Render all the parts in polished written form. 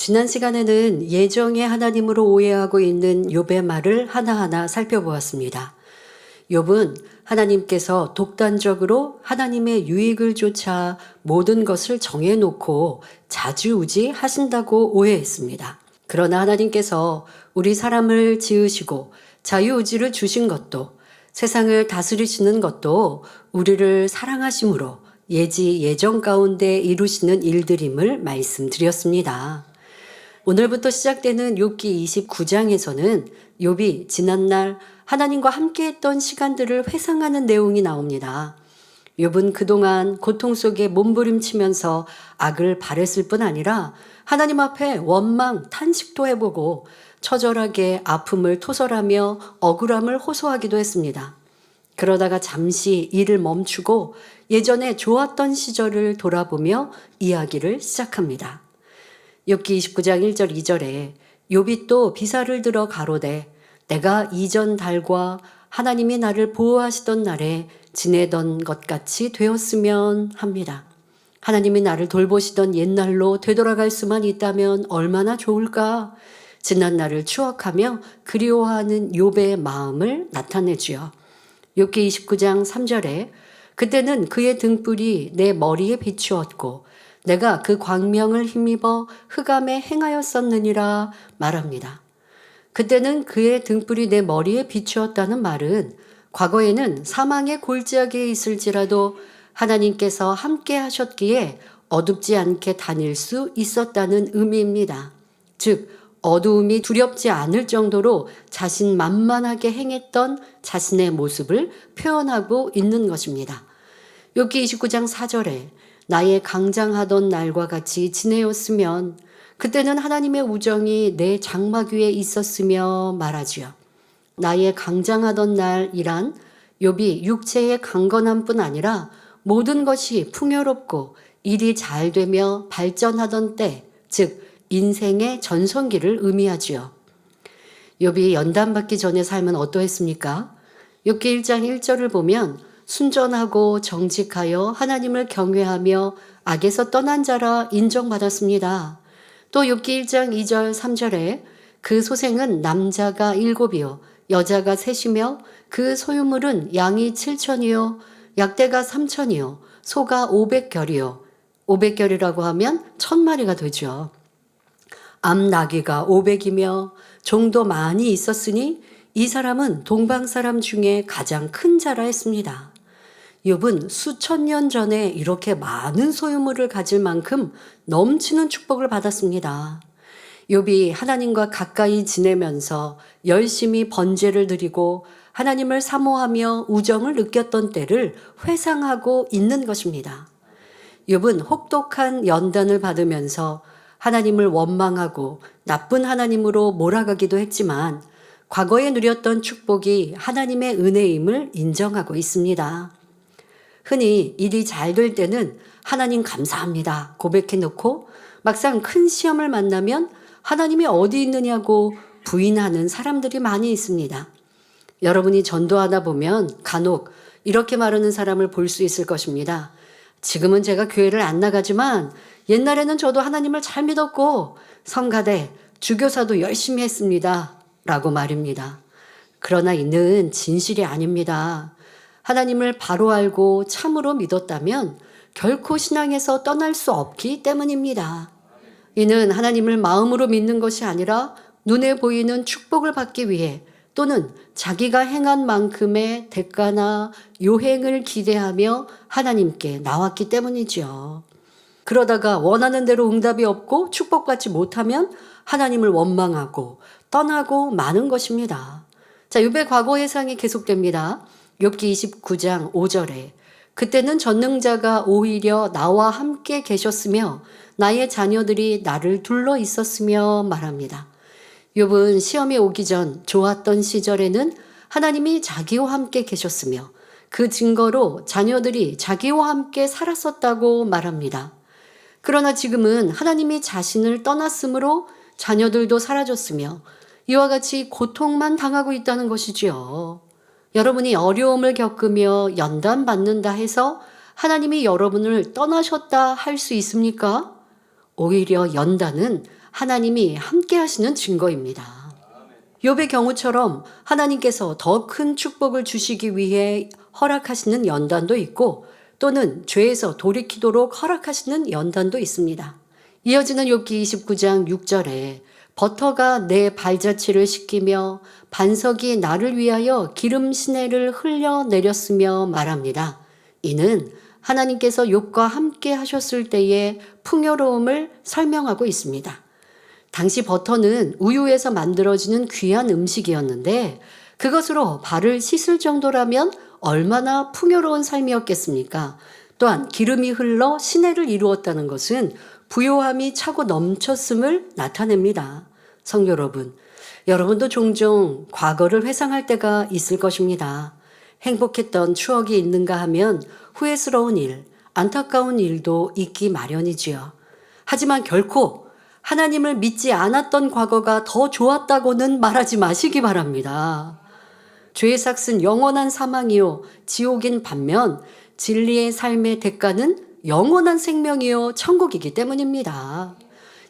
지난 시간에는 예정의 하나님으로 오해하고 있는 욥의 말을 하나하나 살펴보았습니다. 욥은 하나님께서 독단적으로 하나님의 유익을 쫓아 모든 것을 정해놓고 자주우지 하신다고 오해했습니다. 그러나 하나님께서 우리 사람을 지으시고 자유의지를 주신 것도 세상을 다스리시는 것도 우리를 사랑하심으로 예정 가운데 이루시는 일들임을 말씀드렸습니다. 오늘부터 시작되는 욥기 29장에서는 욥이 지난날 하나님과 함께했던 시간들을 회상하는 내용이 나옵니다. 욥은 그동안 고통 속에 몸부림치면서 악을 바랬을 뿐 아니라 하나님 앞에 원망, 탄식도 해보고 처절하게 아픔을 토설하며 억울함을 호소하기도 했습니다. 그러다가 잠시 일을 멈추고 예전에 좋았던 시절을 돌아보며 이야기를 시작합니다. 욥기 29장 1절 2절에 욥이 또 비사를 들어 가로되 내가 이전 달과 하나님이 나를 보호하시던 날에 지내던 것 같이 되었으면 합니다. 하나님이 나를 돌보시던 옛날로 되돌아갈 수만 있다면 얼마나 좋을까? 지난 날을 추억하며 그리워하는 욥의 마음을 나타내주요. 욥기 29장 3절에 그때는 그의 등불이 내 머리에 비추었고 내가 그 광명을 힘입어 흑암에 행하였었느니라 말합니다. 그때는 그의 등불이 내 머리에 비추었다는 말은 과거에는 사망의 골짜기에 있을지라도 하나님께서 함께 하셨기에 어둡지 않게 다닐 수 있었다는 의미입니다. 즉 어두움이 두렵지 않을 정도로 자신만만하게 행했던 자신의 모습을 표현하고 있는 것입니다. 욥기 29장 4절에 나의 강장하던 날과 같이 지내었으면 그때는 하나님의 우정이 내 장막 위에 있었으며 말하지요. 나의 강장하던 날이란 욥이 육체의 강건함뿐 아니라 모든 것이 풍요롭고 일이 잘 되며 발전하던 때, 즉 인생의 전성기를 의미하지요. 욥이 연단받기 전의 삶은 어떠했습니까? 욥기 1장 1절을 보면 순전하고 정직하여 하나님을 경외하며 악에서 떠난 자라 인정받았습니다. 또 욥기 1장 2절 3절에 그 소생은 남자가 7이요 여자가 3이며 그 소유물은 양이 7천이요 약대가 3천이요 소가 500결이요 500결이라고 하면 1000마리가 되죠. 암나귀가 500이며 종도 많이 있었으니 이 사람은 동방 사람 중에 가장 큰 자라 했습니다. 욥은 수천 년 전에 이렇게 많은 소유물을 가질 만큼 넘치는 축복을 받았습니다. 욥이 하나님과 가까이 지내면서 열심히 번제를 드리고 하나님을 사모하며 우정을 느꼈던 때를 회상하고 있는 것입니다. 욥은 혹독한 연단을 받으면서 하나님을 원망하고 나쁜 하나님으로 몰아가기도 했지만 과거에 누렸던 축복이 하나님의 은혜임을 인정하고 있습니다. 흔히 일이 잘 될 때는 하나님 감사합니다 고백해놓고 막상 큰 시험을 만나면 하나님이 어디 있느냐고 부인하는 사람들이 많이 있습니다. 여러분이 전도하다 보면 간혹 이렇게 말하는 사람을 볼 수 있을 것입니다. 지금은 제가 교회를 안 나가지만 옛날에는 저도 하나님을 잘 믿었고 성가대, 주교사도 열심히 했습니다 라고 말입니다. 그러나 이는 진실이 아닙니다. 하나님을 바로 알고 참으로 믿었다면 결코 신앙에서 떠날 수 없기 때문입니다. 이는 하나님을 마음으로 믿는 것이 아니라 눈에 보이는 축복을 받기 위해 또는 자기가 행한 만큼의 대가나 요행을 기대하며 하나님께 나왔기 때문이죠. 그러다가 원하는 대로 응답이 없고 축복받지 못하면 하나님을 원망하고 떠나고 마는 것입니다. 자, 욥의 과거 회상이 계속됩니다. 욥기 29장 5절에 그때는 전능자가 오히려 나와 함께 계셨으며 나의 자녀들이 나를 둘러 있었으며 말합니다. 욥은 시험이 오기 전 좋았던 시절에는 하나님이 자기와 함께 계셨으며 그 증거로 자녀들이 자기와 함께 살았었다고 말합니다. 그러나 지금은 하나님이 자신을 떠났으므로 자녀들도 사라졌으며 이와 같이 고통만 당하고 있다는 것이지요. 여러분이 어려움을 겪으며 연단받는다 해서 하나님이 여러분을 떠나셨다 할 수 있습니까? 오히려 연단은 하나님이 함께 하시는 증거입니다. 욥의 경우처럼 하나님께서 더 큰 축복을 주시기 위해 허락하시는 연단도 있고 또는 죄에서 돌이키도록 허락하시는 연단도 있습니다. 이어지는 욥기 29장 6절에 버터가 내 발자취를 씻기며 반석이 나를 위하여 기름 시내를 흘려내렸으며 말합니다. 이는 하나님께서 욥과 함께 하셨을 때의 풍요로움을 설명하고 있습니다. 당시 버터는 우유에서 만들어지는 귀한 음식이었는데 그것으로 발을 씻을 정도라면 얼마나 풍요로운 삶이었겠습니까? 또한 기름이 흘러 시내를 이루었다는 것은 부요함이 차고 넘쳤음을 나타냅니다. 성도 여러분, 여러분도 종종 과거를 회상할 때가 있을 것입니다. 행복했던 추억이 있는가 하면 후회스러운 일, 안타까운 일도 있기 마련이지요. 하지만 결코 하나님을 믿지 않았던 과거가 더 좋았다고는 말하지 마시기 바랍니다. 죄의 삭은 영원한 사망이요 지옥인 반면 진리의 삶의 대가는 영원한 생명이요 천국이기 때문입니다.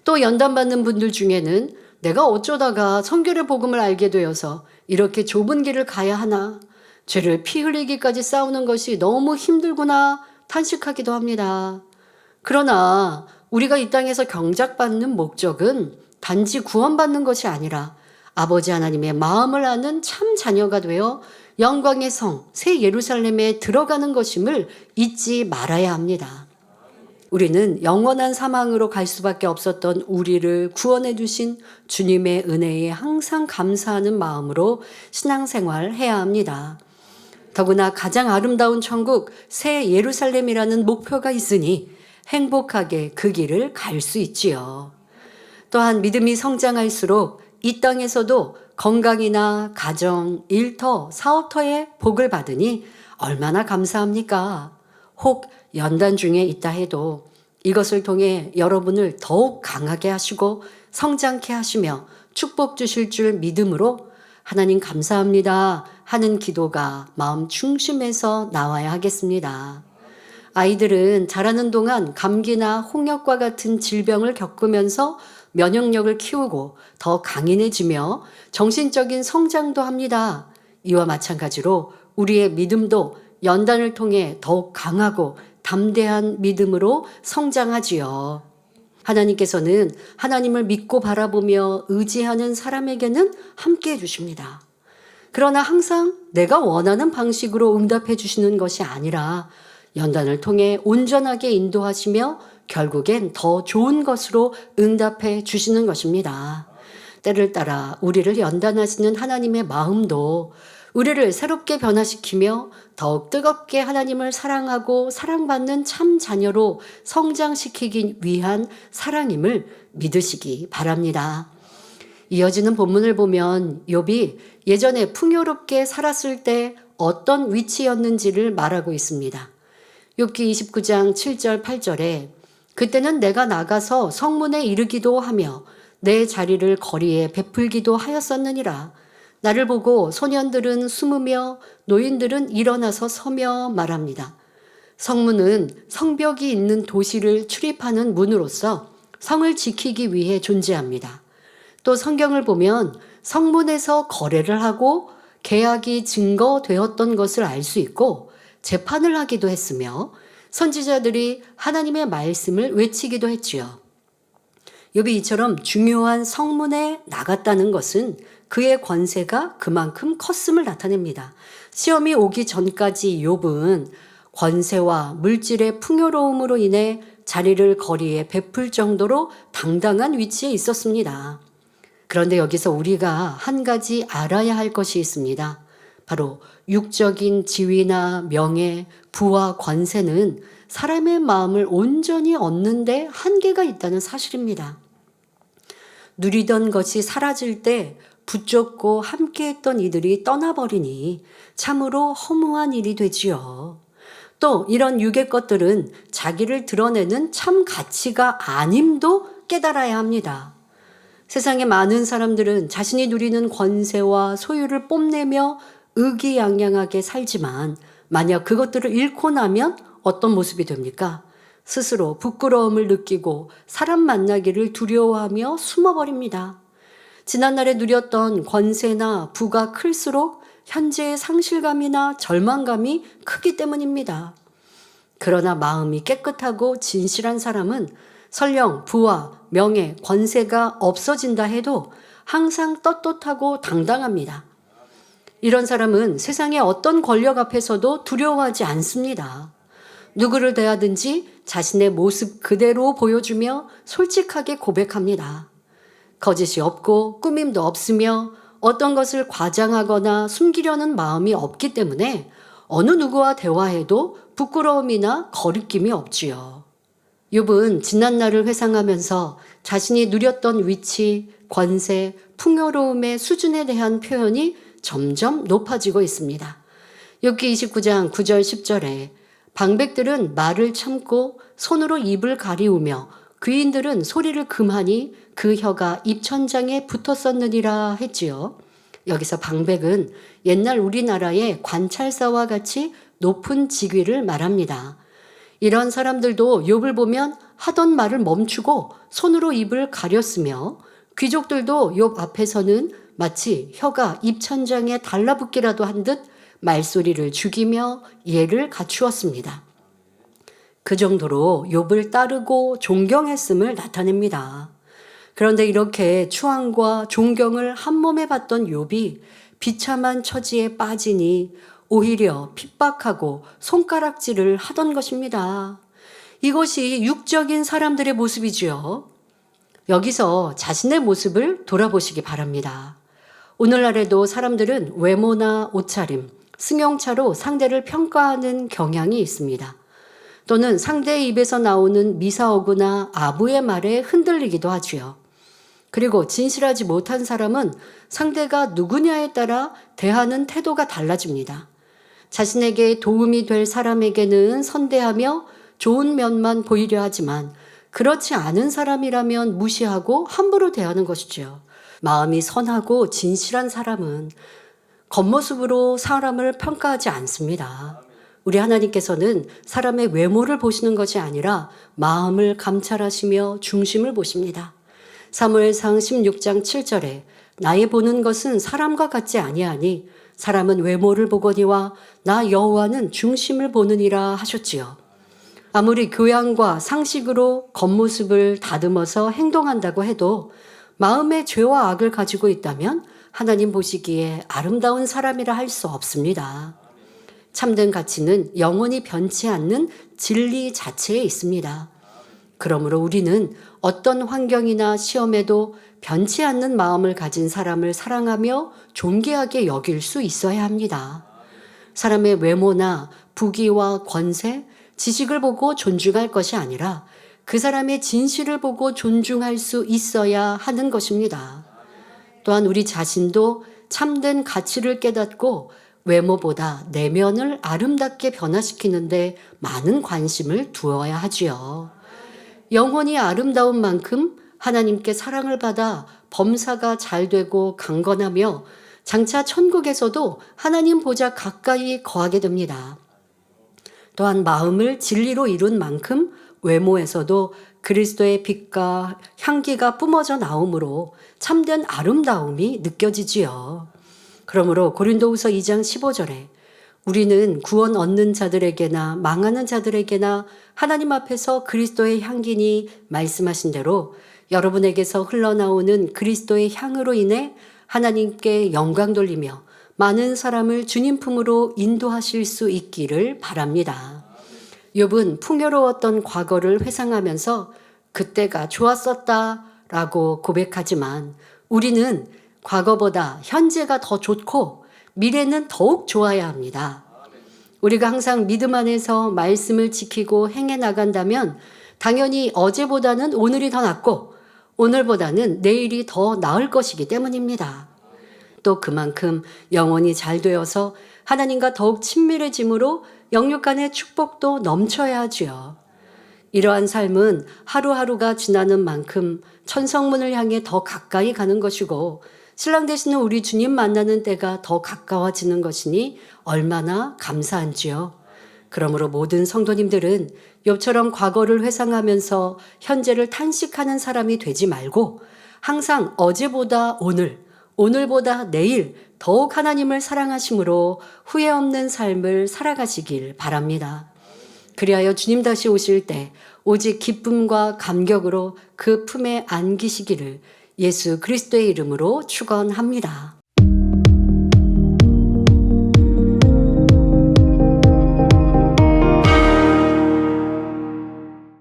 또 연단받는 분들 중에는 내가 어쩌다가 성결의 복음을 알게 되어서 이렇게 좁은 길을 가야 하나, 죄를 피 흘리기까지 싸우는 것이 너무 힘들구나 탄식하기도 합니다. 그러나 우리가 이 땅에서 경작받는 목적은 단지 구원받는 것이 아니라 아버지 하나님의 마음을 아는 참 자녀가 되어 영광의 성, 새 예루살렘에 들어가는 것임을 잊지 말아야 합니다. 우리는 영원한 사망으로 갈 수밖에 없었던 우리를 구원해 주신 주님의 은혜에 항상 감사하는 마음으로 신앙생활 해야 합니다. 더구나 가장 아름다운 천국, 새 예루살렘이라는 목표가 있으니 행복하게 그 길을 갈 수 있지요. 또한 믿음이 성장할수록 이 땅에서도 건강이나 가정, 일터, 사업터에 복을 받으니 얼마나 감사합니까? 혹 연단 중에 있다 해도 이것을 통해 여러분을 더욱 강하게 하시고 성장케 하시며 축복 주실 줄 믿음으로 하나님 감사합니다 하는 기도가 마음 중심에서 나와야 하겠습니다. 아이들은 자라는 동안 감기나 홍역과 같은 질병을 겪으면서 면역력을 키우고 더 강인해지며 정신적인 성장도 합니다. 이와 마찬가지로 우리의 믿음도 연단을 통해 더욱 강하고 담대한 믿음으로 성장하지요. 하나님께서는 하나님을 믿고 바라보며 의지하는 사람에게는 함께 해주십니다. 그러나 항상 내가 원하는 방식으로 응답해 주시는 것이 아니라 연단을 통해 온전하게 인도하시며 결국엔 더 좋은 것으로 응답해 주시는 것입니다. 때를 따라 우리를 연단하시는 하나님의 마음도 우리를 새롭게 변화시키며 더욱 뜨겁게 하나님을 사랑하고 사랑받는 참 자녀로 성장시키기 위한 사랑임을 믿으시기 바랍니다. 이어지는 본문을 보면 욥이 예전에 풍요롭게 살았을 때 어떤 위치였는지를 말하고 있습니다. 욥기 29장 7절 8절에 그때는 내가 나가서 성문에 이르기도 하며 내 자리를 거리에 베풀기도 하였었느니라. 나를 보고 소년들은 숨으며 노인들은 일어나서 서며 말합니다. 성문은 성벽이 있는 도시를 출입하는 문으로서 성을 지키기 위해 존재합니다. 또 성경을 보면 성문에서 거래를 하고 계약이 증거되었던 것을 알 수 있고 재판을 하기도 했으며 선지자들이 하나님의 말씀을 외치기도 했지요. 욥이 이처럼 중요한 성문에 나갔다는 것은 그의 권세가 그만큼 컸음을 나타냅니다. 시험이 오기 전까지 욥은 권세와 물질의 풍요로움으로 인해 자리를 거리에 베풀 정도로 당당한 위치에 있었습니다. 그런데 여기서 우리가 한 가지 알아야 할 것이 있습니다. 바로 육적인 지위나 명예, 부와 권세는 사람의 마음을 온전히 얻는 데 한계가 있다는 사실입니다. 누리던 것이 사라질 때 붙잡고 함께했던 이들이 떠나버리니 참으로 허무한 일이 되지요. 또 이런 육의 것들은 자기를 드러내는 참 가치가 아님도 깨달아야 합니다. 세상의 많은 사람들은 자신이 누리는 권세와 소유를 뽐내며 의기양양하게 살지만 만약 그것들을 잃고 나면 어떤 모습이 됩니까? 스스로 부끄러움을 느끼고 사람 만나기를 두려워하며 숨어버립니다. 지난날에 누렸던 권세나 부가 클수록 현재의 상실감이나 절망감이 크기 때문입니다. 그러나 마음이 깨끗하고 진실한 사람은 설령 부와 명예, 권세가 없어진다 해도 항상 떳떳하고 당당합니다. 이런 사람은 세상의 어떤 권력 앞에서도 두려워하지 않습니다. 누구를 대하든지 자신의 모습 그대로 보여주며 솔직하게 고백합니다. 거짓이 없고 꾸밈도 없으며 어떤 것을 과장하거나 숨기려는 마음이 없기 때문에 어느 누구와 대화해도 부끄러움이나 거리낌이 없지요. 욥은 지난날을 회상하면서 자신이 누렸던 위치, 권세, 풍요로움의 수준에 대한 표현이 점점 높아지고 있습니다. 욥기 29장 9절 10절에 방백들은 말을 참고 손으로 입을 가리우며 귀인들은 소리를 금하니 그 혀가 입천장에 붙었었느니라 했지요. 여기서 방백은 옛날 우리나라의 관찰사와 같이 높은 직위를 말합니다. 이런 사람들도 욥을 보면 하던 말을 멈추고 손으로 입을 가렸으며 귀족들도 욥 앞에서는 마치 혀가 입천장에 달라붙기라도 한 듯 말소리를 죽이며 예를 갖추었습니다. 그 정도로 욥을 따르고 존경했음을 나타냅니다. 그런데 이렇게 추앙과 존경을 한 몸에 받던 욥이 비참한 처지에 빠지니 오히려 핍박하고 손가락질을 하던 것입니다. 이것이 육적인 사람들의 모습이지요. 여기서 자신의 모습을 돌아보시기 바랍니다. 오늘날에도 사람들은 외모나 옷차림, 승용차로 상대를 평가하는 경향이 있습니다. 또는 상대의 입에서 나오는 미사오구나 아부의 말에 흔들리기도 하지요. 그리고 진실하지 못한 사람은 상대가 누구냐에 따라 대하는 태도가 달라집니다. 자신에게 도움이 될 사람에게는 선대하며 좋은 면만 보이려 하지만 그렇지 않은 사람이라면 무시하고 함부로 대하는 것이죠. 마음이 선하고 진실한 사람은 겉모습으로 사람을 평가하지 않습니다. 우리 하나님께서는 사람의 외모를 보시는 것이 아니라 마음을 감찰하시며 중심을 보십니다. 사무엘상 16장 7절에 나의 보는 것은 사람과 같지 아니하니 사람은 외모를 보거니와 나 여호와는 중심을 보느니라 하셨지요. 아무리 교양과 상식으로 겉모습을 다듬어서 행동한다고 해도 마음의 죄와 악을 가지고 있다면 하나님 보시기에 아름다운 사람이라 할 수 없습니다. 참된 가치는 영원히 변치 않는 진리 자체에 있습니다. 그러므로 우리는 어떤 환경이나 시험에도 변치 않는 마음을 가진 사람을 사랑하며 존귀하게 여길 수 있어야 합니다. 사람의 외모나 부귀와 권세, 지식을 보고 존중할 것이 아니라 그 사람의 진실을 보고 존중할 수 있어야 하는 것입니다. 또한 우리 자신도 참된 가치를 깨닫고 외모보다 내면을 아름답게 변화시키는데 많은 관심을 두어야 하지요. 영혼이 아름다운 만큼 하나님께 사랑을 받아 범사가 잘 되고 강건하며 장차 천국에서도 하나님 보좌 가까이 거하게 됩니다. 또한 마음을 진리로 이룬 만큼 외모에서도 그리스도의 빛과 향기가 뿜어져 나오므로 참된 아름다움이 느껴지지요. 그러므로 고린도후서 2장 15절에 우리는 구원 얻는 자들에게나 망하는 자들에게나 하나님 앞에서 그리스도의 향기니 말씀하신 대로 여러분에게서 흘러나오는 그리스도의 향으로 인해 하나님께 영광 돌리며 많은 사람을 주님 품으로 인도하실 수 있기를 바랍니다. 욥은 풍요로웠던 과거를 회상하면서 그때가 좋았었다라고 고백하지만 우리는 과거보다 현재가 더 좋고 미래는 더욱 좋아야 합니다. 우리가 항상 믿음 안에서 말씀을 지키고 행해 나간다면 당연히 어제보다는 오늘이 더 낫고 오늘보다는 내일이 더 나을 것이기 때문입니다. 또 그만큼 영혼이 잘 되어서 하나님과 더욱 친밀해짐으로 영육 간의 축복도 넘쳐야 하지요. 이러한 삶은 하루하루가 지나는 만큼 천성문을 향해 더 가까이 가는 것이고 신랑 되시는 우리 주님 만나는 때가 더 가까워지는 것이니 얼마나 감사한지요. 그러므로 모든 성도님들은 욥처럼 과거를 회상하면서 현재를 탄식하는 사람이 되지 말고 항상 어제보다 오늘, 오늘보다 내일 더욱 하나님을 사랑하심으로 후회 없는 삶을 살아가시길 바랍니다. 그리하여 주님 다시 오실 때 오직 기쁨과 감격으로 그 품에 안기시기를 예수 그리스도의 이름으로 축원합니다.